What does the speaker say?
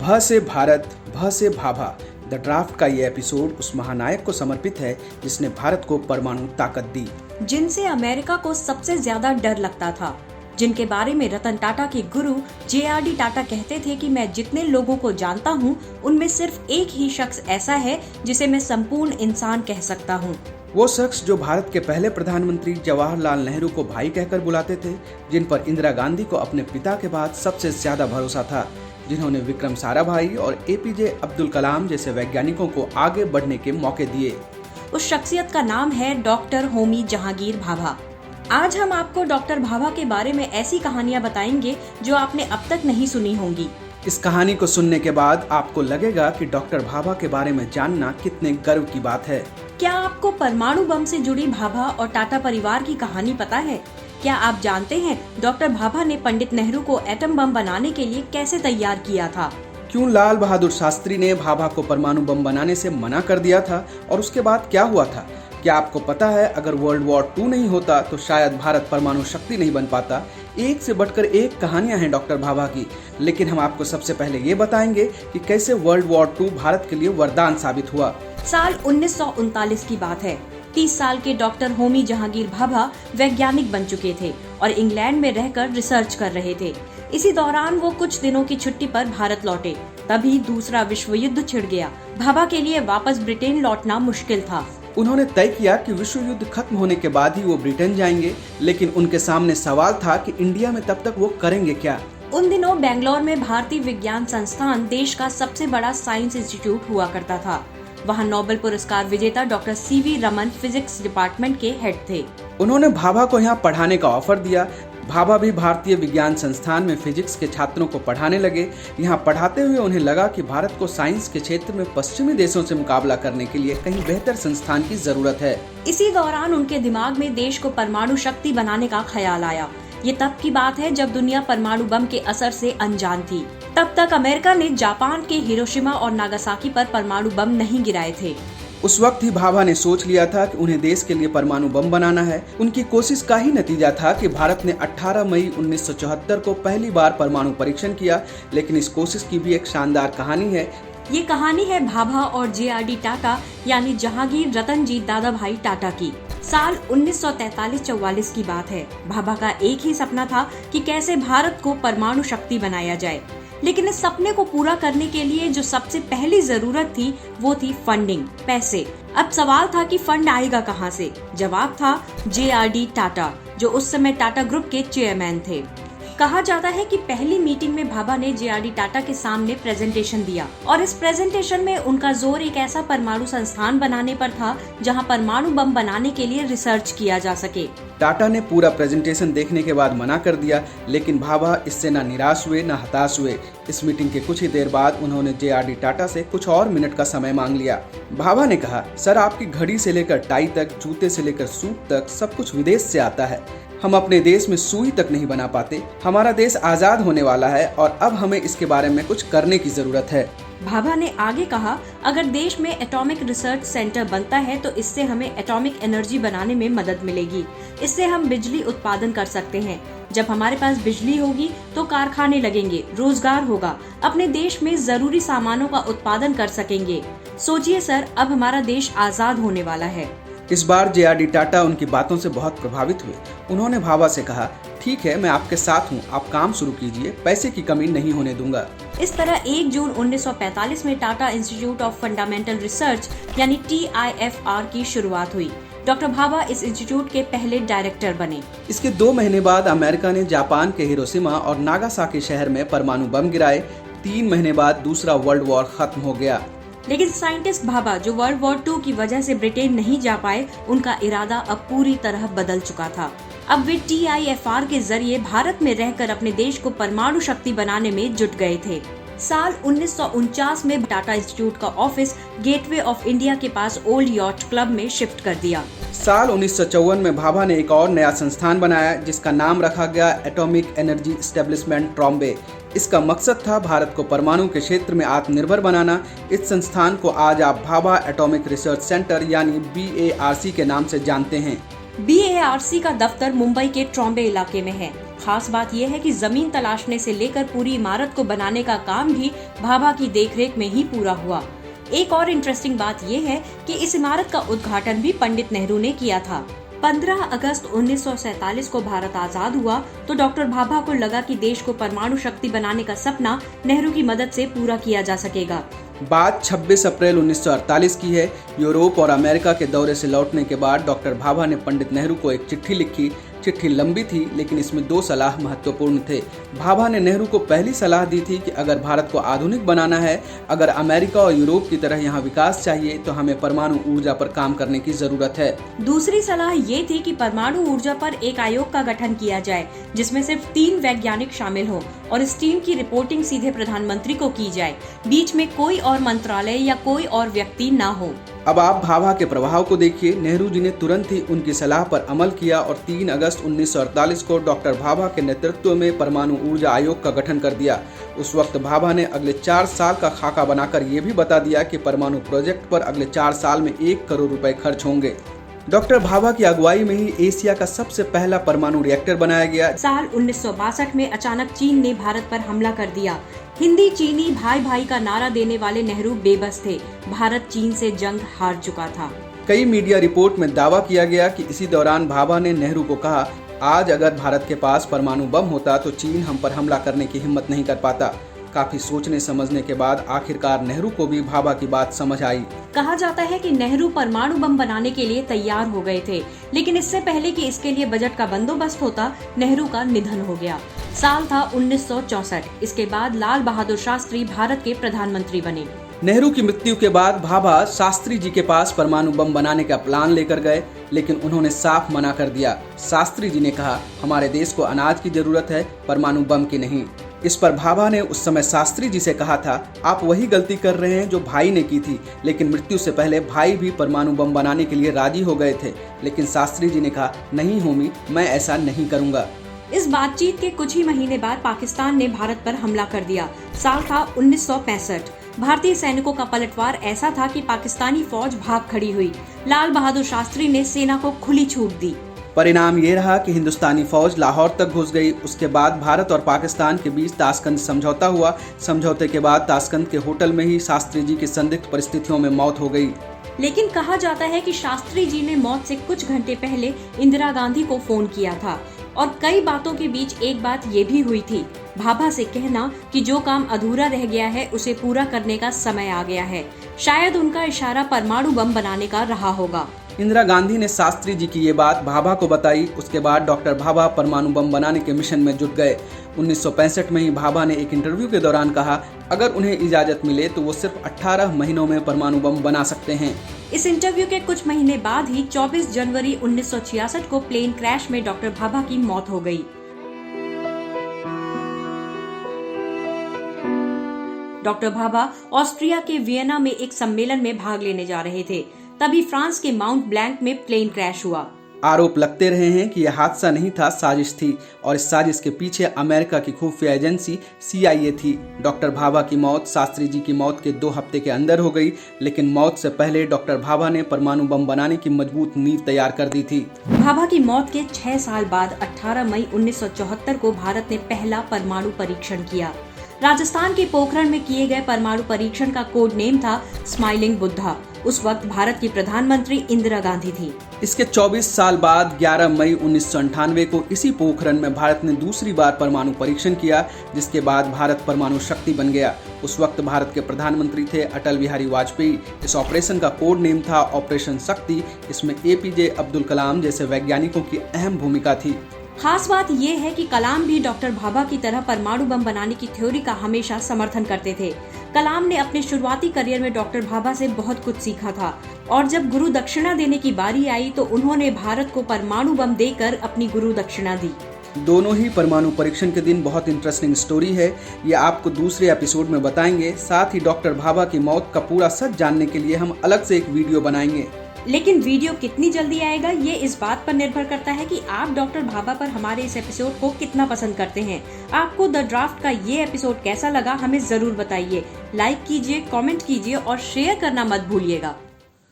भ से भारत, भ से भाभा। द ड्राफ्ट का ये एपिसोड उस महानायक को समर्पित है जिसने भारत को परमाणु ताकत दी, जिनसे अमेरिका को सबसे ज्यादा डर लगता था, जिनके बारे में रतन टाटा के गुरु JRD टाटा कहते थे कि मैं जितने लोगों को जानता हूँ उनमें सिर्फ एक ही शख्स ऐसा है जिसे मैं संपूर्ण इंसान कह सकता हूँ। वो शख्स जो भारत के पहले प्रधानमंत्री जवाहरलाल नेहरू को भाई कहकर बुलाते थे, जिन पर इंदिरा गांधी को अपने पिता के बाद सबसे ज्यादा भरोसा था, जिन्होंने विक्रम साराभाई और APJ अब्दुल कलाम जैसे वैज्ञानिकों को आगे बढ़ने के मौके दिए। उस शख्सियत का नाम है डॉक्टर होमी जहांगीर भाभा। आज हम आपको डॉक्टर भाभा के बारे में ऐसी कहानियां बताएंगे जो आपने अब तक नहीं सुनी होंगी। इस कहानी को सुनने के बाद आपको लगेगा कि डॉक्टर भाभा के बारे में जानना कितने गर्व की बात है। क्या आपको परमाणु बम से जुड़ी भाभा और टाटा परिवार की कहानी पता है? क्या आप जानते हैं डॉक्टर भाभा ने पंडित नेहरू को एटम बम बनाने के लिए कैसे तैयार किया था? क्यों लाल बहादुर शास्त्री ने भाभा को परमाणु बम बनाने से मना कर दिया था और उसके बाद क्या हुआ था? क्या आपको पता है अगर वर्ल्ड वॉर 2 नहीं होता तो शायद भारत परमाणु शक्ति नहीं बन पाता? एक से बढ़कर एक कहानियां हैं डॉक्टर भाभा की, लेकिन हम आपको सबसे पहले ये बताएंगे कि कैसे वर्ल्ड वॉर 2 भारत के लिए वरदान साबित हुआ। साल 1939 की बात है। 30 साल के डॉक्टर होमी जहांगीर भाभा वैज्ञानिक बन चुके थे और इंग्लैंड में रहकर रिसर्च कर रहे थे। इसी दौरान वो कुछ दिनों की छुट्टी पर भारत लौटे। तभी दूसरा विश्व युद्ध छिड़ गया। भाभा के लिए वापस ब्रिटेन लौटना मुश्किल था। उन्होंने तय किया कि विश्व युद्ध खत्म होने के बाद ही वो ब्रिटेन जाएंगे, लेकिन उनके सामने सवाल था कि इंडिया में तब तक वो करेंगे क्या। उन दिनों बेंगलोर में भारतीय विज्ञान संस्थान देश का सबसे बड़ा साइंस इंस्टीट्यूट हुआ करता था। वहाँ नोबेल पुरस्कार विजेता doctor CV Raman physics department के हेड थे। उन्होंने भाभा को यहाँ पढ़ाने का ऑफर दिया। भाभा भी भारतीय विज्ञान संस्थान में फिजिक्स के छात्रों को पढ़ाने लगे। यहाँ पढ़ाते हुए उन्हें लगा कि भारत को साइंस के क्षेत्र में पश्चिमी देशों से मुकाबला करने के लिए कहीं बेहतर संस्थान की जरूरत है। इसी दौरान उनके दिमाग में देश को परमाणु शक्ति बनाने का ख्याल आया। ये तब की बात है जब दुनिया परमाणु बम के असर से अनजान थी। तब तक अमेरिका ने जापान के हिरोशिमा और नागासाकी पर परमाणु बम नहीं गिराए थे। उस वक्त ही भाभा ने सोच लिया था कि उन्हें देश के लिए परमाणु बम बनाना है। उनकी कोशिश का ही नतीजा था कि भारत ने 18 मई 1974 को पहली बार परमाणु परीक्षण किया, लेकिन इस कोशिश की भी एक शानदार कहानी है। ये कहानी है भाभा और JRD टाटा यानी जहांगीर रतन जी दादा भाई टाटा की। साल 1943-44 की बात है। भाभा का एक ही सपना था कि कैसे भारत को परमाणु शक्ति बनाया जाए, लेकिन इस सपने को पूरा करने के लिए जो सबसे पहली जरूरत थी वो थी फंडिंग, पैसे। अब सवाल था कि फंड आएगा कहां से? जवाब था JRD टाटा, जो उस समय टाटा ग्रुप के चेयरमैन थे। कहा जाता है कि पहली मीटिंग में भाभा ने JRD टाटा के सामने प्रेजेंटेशन दिया और इस प्रेजेंटेशन में उनका जोर एक ऐसा परमाणु संस्थान बनाने पर था जहां परमाणु बम बनाने के लिए रिसर्च किया जा सके। टाटा ने पूरा प्रेजेंटेशन देखने के बाद मना कर दिया, लेकिन भाभा इससे न निराश हुए न हताश हुए। इस मीटिंग के कुछ ही देर बाद उन्होंने JRD टाटा से कुछ और मिनट का समय मांग लिया। भाभा ने कहा, सर आपकी घड़ी से लेकर टाई तक, जूते से लेकर सूट तक सब कुछ विदेश से आता है। हम अपने देश में सुई तक नहीं बना पाते। हमारा देश आजाद होने वाला है और अब हमें इसके बारे में कुछ करने की जरूरत है। भाभा ने आगे कहा, अगर देश में एटॉमिक रिसर्च सेंटर बनता है तो इससे हमें एटॉमिक एनर्जी बनाने में मदद मिलेगी। इससे हम बिजली उत्पादन कर सकते हैं। जब हमारे पास बिजली होगी तो कारखाने लगेंगे, रोजगार होगा, अपने देश में जरूरी सामानों का उत्पादन कर सकेंगे। सोचिए सर, अब हमारा देश आजाद होने वाला है। इस बार JRD टाटा उनकी बातों से बहुत प्रभावित हुए। उन्होंने भाभा से कहा, ठीक है मैं आपके साथ हूँ, आप काम शुरू कीजिए, पैसे की कमी नहीं होने दूंगा। इस तरह 1 जून 1945 में Tata institute of fundamental research यानी TIFR की शुरुआत हुई। डॉक्टर भाभा इस इंस्टीट्यूट के पहले डायरेक्टर बने। इसके 2 महीने बाद अमेरिका ने जापान के हिरोशिमा और नागासाकी शहर में परमाणु बम गिराए। 3 महीने बाद दूसरा वर्ल्ड वॉर खत्म हो गया। लेकिन साइंटिस्ट भाभा जो वर्ल्ड वॉर 2 की वजह से ब्रिटेन नहीं जा पाए, उनका इरादा अब पूरी तरह बदल चुका था। अब वे TIFR के जरिए भारत में रहकर अपने देश को परमाणु शक्ति बनाने में जुट गए थे। साल 1949 में टाटा इंस्टीट्यूट का ऑफिस गेटवे ऑफ इंडिया के पास ओल्ड यॉट क्लब में शिफ्ट कर दिया। साल 1954 में भाभा ने एक और नया संस्थान बनाया जिसका नाम रखा गया एटॉमिक एनर्जी एस्टेब्लिशमेंट ट्रॉम्बे। इसका मकसद था भारत को परमाणु के क्षेत्र में आत्मनिर्भर बनाना। इस संस्थान को आज आप भाभा एटॉमिक रिसर्च सेंटर यानी BARC के नाम से जानते हैं। BARC का दफ्तर मुंबई के ट्रॉम्बे इलाके में है। खास बात यह है कि जमीन तलाशने से लेकर पूरी इमारत को बनाने का काम भी भाभा की देखरेख में ही पूरा हुआ। एक और इंटरेस्टिंग बात यह है कि इस इमारत का उद्घाटन भी पंडित नेहरू ने किया था। 15 अगस्त 1947 को भारत आजाद हुआ तो डॉक्टर भाभा को लगा कि देश को परमाणु शक्ति बनाने का सपना नेहरू की मदद से पूरा किया जा सकेगा। बात 26 अप्रैल 1948 की है। यूरोप और अमेरिका के दौरे से लौटने के बाद डॉक्टर भाभा ने पंडित नेहरू को एक चिट्ठी लिखी। चिट्ठी लंबी थी लेकिन इसमें 2 सलाह महत्वपूर्ण थे। भाभा ने नेहरू को पहली सलाह दी थी कि अगर भारत को आधुनिक बनाना है, अगर अमेरिका और यूरोप की तरह यहाँ विकास चाहिए तो हमें परमाणु ऊर्जा पर काम करने की जरूरत है। दूसरी सलाह ये थी कि परमाणु ऊर्जा पर एक आयोग का गठन किया जाए जिसमें सिर्फ 3 वैज्ञानिक शामिल हों और इस टीम की रिपोर्टिंग सीधे प्रधानमंत्री को की जाए। बीच में कोई और मंत्रालय या कोई और व्यक्ति न हो। अब आप भाभा के प्रभाव को देखिए। नेहरू जी ने तुरंत ही उनकी सलाह पर अमल किया और 3 अगस्त 1948 को डॉक्टर भाभा के नेतृत्व में परमाणु ऊर्जा आयोग का गठन कर दिया। उस वक्त भाभा ने अगले 4 साल का खाका बनाकर ये भी बता दिया कि परमाणु प्रोजेक्ट पर अगले 4 साल में 1 करोड़ रुपए खर्च होंगे। डॉक्टर भाभा की अगुवाई में ही एशिया का सबसे पहला परमाणु रिएक्टर बनाया गया। साल 1962 में अचानक चीन ने भारत पर हमला कर दिया। हिंदी चीनी भाई भाई का नारा देने वाले नेहरू बेबस थे। भारत चीन से जंग हार चुका था। कई मीडिया रिपोर्ट में दावा किया गया कि इसी दौरान भाभा ने नेहरू को कहा, आज अगर भारत के पास परमाणु बम होता तो चीन हम पर हमला करने की हिम्मत नहीं कर पाता। काफी सोचने समझने के बाद आखिरकार नेहरू को भी भाभा की बात समझ आई। कहा जाता है कि नेहरू परमाणु बम बनाने के लिए तैयार हो गए थे, लेकिन इससे पहले कि इसके लिए बजट का बंदोबस्त होता, नेहरू का निधन हो गया। साल था 1964। इसके बाद लाल बहादुर शास्त्री भारत के प्रधानमंत्री बने। नेहरू की मृत्यु के बाद भाभा शास्त्री जी के पास परमाणु बम बनाने का प्लान लेकर गए, लेकिन उन्होंने साफ मना कर दिया। शास्त्री जी ने कहा, हमारे देश को अनाज की जरूरत है, परमाणु बम की नहीं। इस पर भाभा ने उस समय शास्त्री जी से कहा था, आप वही गलती कर रहे हैं जो भाई ने की थी। लेकिन मृत्यु से पहले भाई भी परमाणु बम बनाने के लिए राजी हो गए थे। लेकिन शास्त्री जी ने कहा, नहीं होमी, मैं ऐसा नहीं करूंगा। इस बातचीत के कुछ ही महीने बाद पाकिस्तान ने भारत पर हमला कर दिया। साल था 1965। भारतीय सैनिकों का पलटवार ऐसा था कि पाकिस्तानी फौज भाग खड़ी हुई। लाल बहादुर शास्त्री ने सेना को खुली छूट दी। परिणाम ये रहा कि हिंदुस्तानी फौज लाहौर तक घुस गई। उसके बाद भारत और पाकिस्तान के बीच ताशकंद समझौता हुआ। समझौते के बाद ताशकंद के होटल में ही शास्त्री जी की संदिग्ध परिस्थितियों में मौत हो गई। लेकिन कहा जाता है कि शास्त्री जी ने मौत से कुछ घंटे पहले इंदिरा गांधी को फोन किया था और कई बातों के बीच एक बात ये भी हुई थी, भाभा से कहना कि जो काम अधूरा रह गया है उसे पूरा करने का समय आ गया है। शायद उनका इशारा परमाणु बम बनाने का रहा होगा। इंदिरा गांधी ने शास्त्री जी की ये बात भाभा को बताई। उसके बाद डॉक्टर भाभा परमाणु बम बनाने के मिशन में जुट गए। 1965 में ही भाभा ने एक इंटरव्यू के दौरान कहा, अगर उन्हें इजाजत मिले तो वो सिर्फ 18 महीनों में परमाणु बम बना सकते हैं। इस इंटरव्यू के कुछ महीने बाद ही 24 जनवरी 1966 को प्लेन क्रैश में डॉक्टर भाभा की मौत हो गई। डॉक्टर भाभा ऑस्ट्रिया के वियना में एक सम्मेलन में भाग लेने जा रहे थे। तभी फ्रांस के माउंट ब्लैंक में प्लेन क्रैश हुआ। आरोप लगते रहे हैं कि यह हादसा नहीं था, साजिश थी और इस साजिश के पीछे अमेरिका की खुफिया एजेंसी CIA थी। डॉक्टर भाभा की मौत शास्त्री जी की मौत के 2 हफ्ते के अंदर हो गई, लेकिन मौत से पहले डॉक्टर भाभा ने परमाणु बम बनाने की मजबूत नींव तैयार कर दी थी। भाभा की मौत के 6 साल बाद 18 मई 1974 को भारत ने पहला परमाणु परीक्षण किया। राजस्थान के पोखरण में किए गए परमाणु परीक्षण का कोड नेम था स्माइलिंग बुद्धा। उस वक्त भारत की प्रधानमंत्री इंदिरा गांधी थी। इसके 24 साल बाद 11 मई 1998 को इसी पोखरण में भारत ने दूसरी बार परमाणु परीक्षण किया, जिसके बाद भारत परमाणु शक्ति बन गया। उस वक्त भारत के प्रधानमंत्री थे अटल बिहारी वाजपेयी। इस ऑपरेशन का कोड नेम था ऑपरेशन शक्ति। इसमें APJ अब्दुल कलाम जैसे वैज्ञानिकों की अहम भूमिका थी। खास बात यह है कि कलाम भी डॉक्टर भाभा की तरह परमाणु बम बनाने की थ्योरी का हमेशा समर्थन करते थे। कलाम ने अपने शुरुआती करियर में डॉक्टर भाभा से बहुत कुछ सीखा था और जब गुरु दक्षिणा देने की बारी आई तो उन्होंने भारत को परमाणु बम देकर अपनी गुरु दक्षिणा दी। दोनों ही परमाणु परीक्षण के दिन बहुत इंटरेस्टिंग स्टोरी है, ये आपको दूसरे एपिसोड में बताएंगे। साथ ही डॉक्टर भाभा की मौत का पूरा सच जानने के लिए हम अलग से एक वीडियो बनाएंगे। लेकिन वीडियो कितनी जल्दी आएगा ये इस बात पर निर्भर करता है कि आप डॉक्टर भाभा पर हमारे इस एपिसोड को कितना पसंद करते हैं। आपको द ड्राफ्ट का ये एपिसोड कैसा लगा हमें जरूर बताइए। लाइक कीजिए, कमेंट कीजिए और शेयर करना मत भूलिएगा।